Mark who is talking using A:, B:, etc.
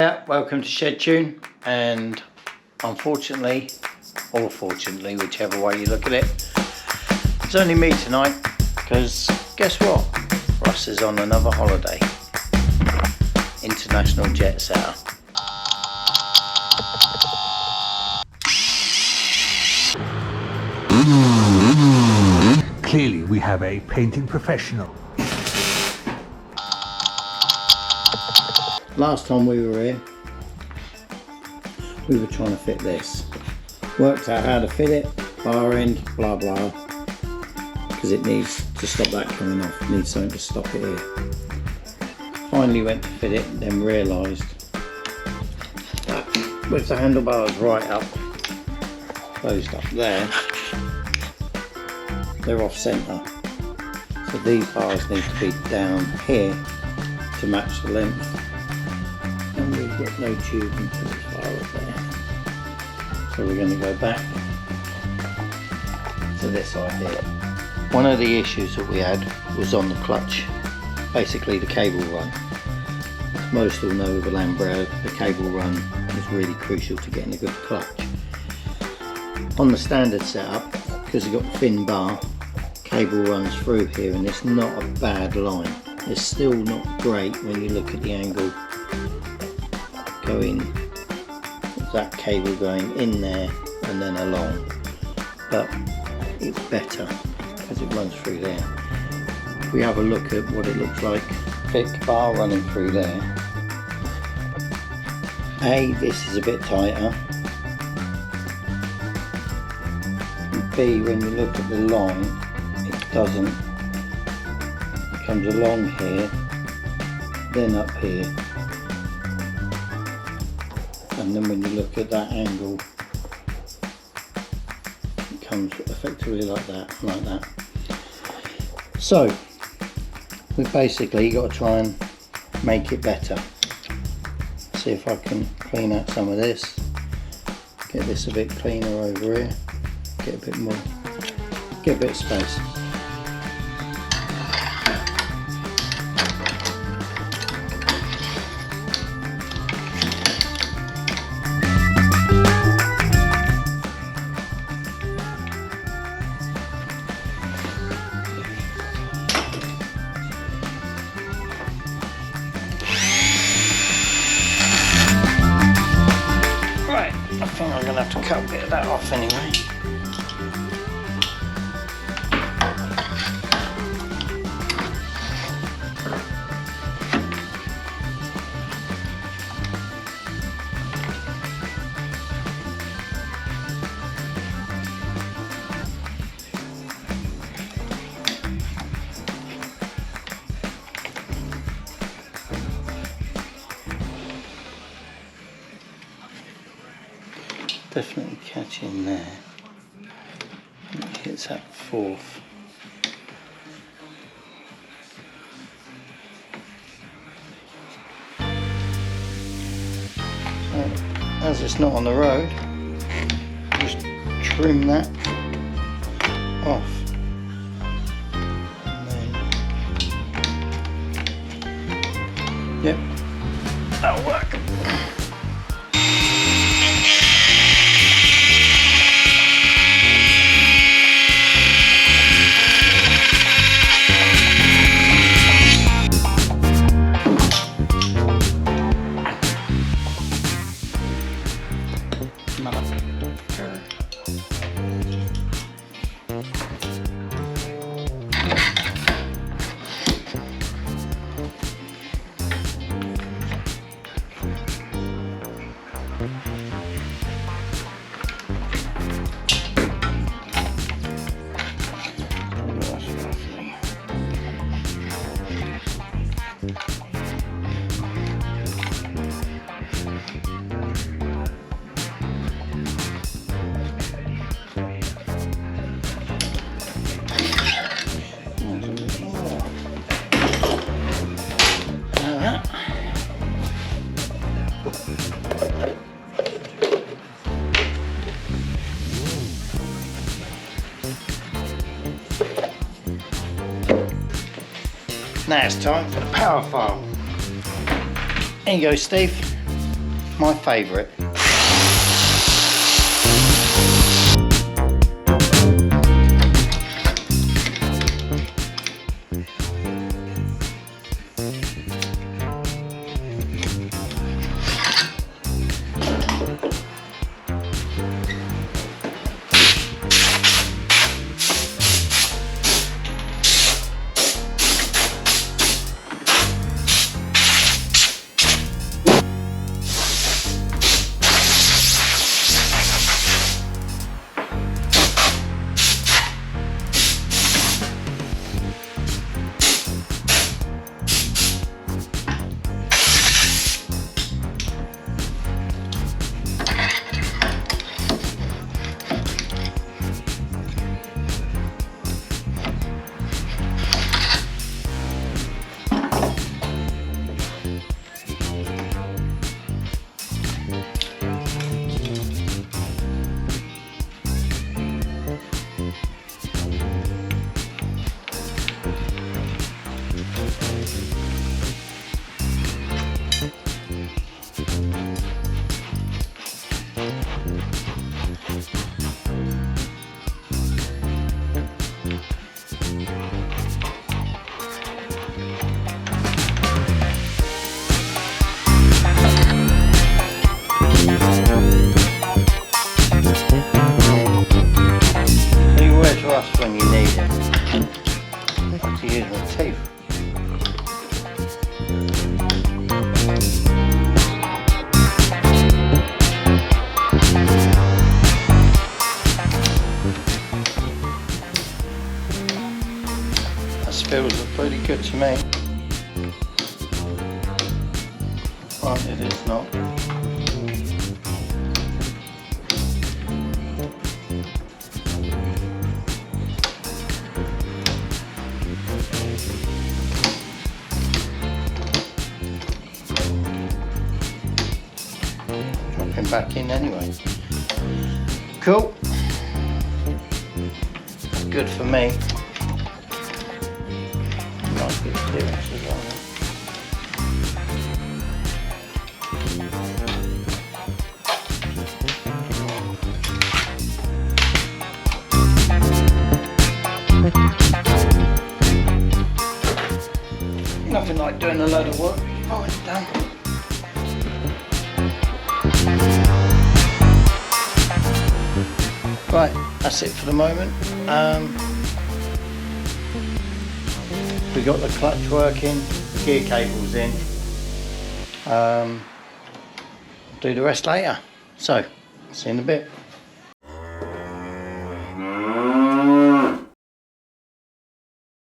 A: Yeah, welcome to Shedtune, and unfortunately, or fortunately, whichever way you look at it, it's only me tonight, because guess what? Russ is on another holiday. International jet setter.
B: Clearly we have a painting professional.
A: Last time we were here, we were trying to fit this. Worked out how to fit it, bar end, blah blah. Because it needs to stop that coming off, it needs something to stop it here. Finally went to fit it, then realised that with the handlebars right up, closed up there, they're off centre. So these bars need to be down here to match the length. And we've got no tube until this bar up there. So we're going to go back to this idea. One of the issues that we had was on the clutch, basically the cable run. As most all know with a Lambretta, the cable run is really crucial to getting a good clutch. On the standard setup, because you've got a thin bar, cable runs through here and it's not a bad line. It's still not great when you look at the angle going, that cable going in there and then along, but it's better because it runs through there. If we have a look at what it looks like, thick bar running through there. A, this is a bit tighter, and B, when you look at the line, it doesn't, it comes along here, then up here. And then when you look at that angle, it comes effectively like that, like that. So we've basically got to try and make it better. See if I can clean out some of this, get this a bit cleaner over here, get a bit more, get a bit of space. I think I'm going to have to cut a bit of that off anyway. Definitely catch in there. It hits that fourth. So, as it's not on the road, just trim that off. And then, yep, that'll work. Now it's time for the power file. There you go, Steve. my favourite. When you need it. I have to use my teeth. That feels pretty good to me. Granted, it's not. Back in anyway. Cool. That's good for me. Nice bit of clearance as well. Nothing like doing a load of work. Oh, it's done. Right, that's it for the moment. We got the clutch working, the gear cable's in. Do the rest later. So, see you in a bit.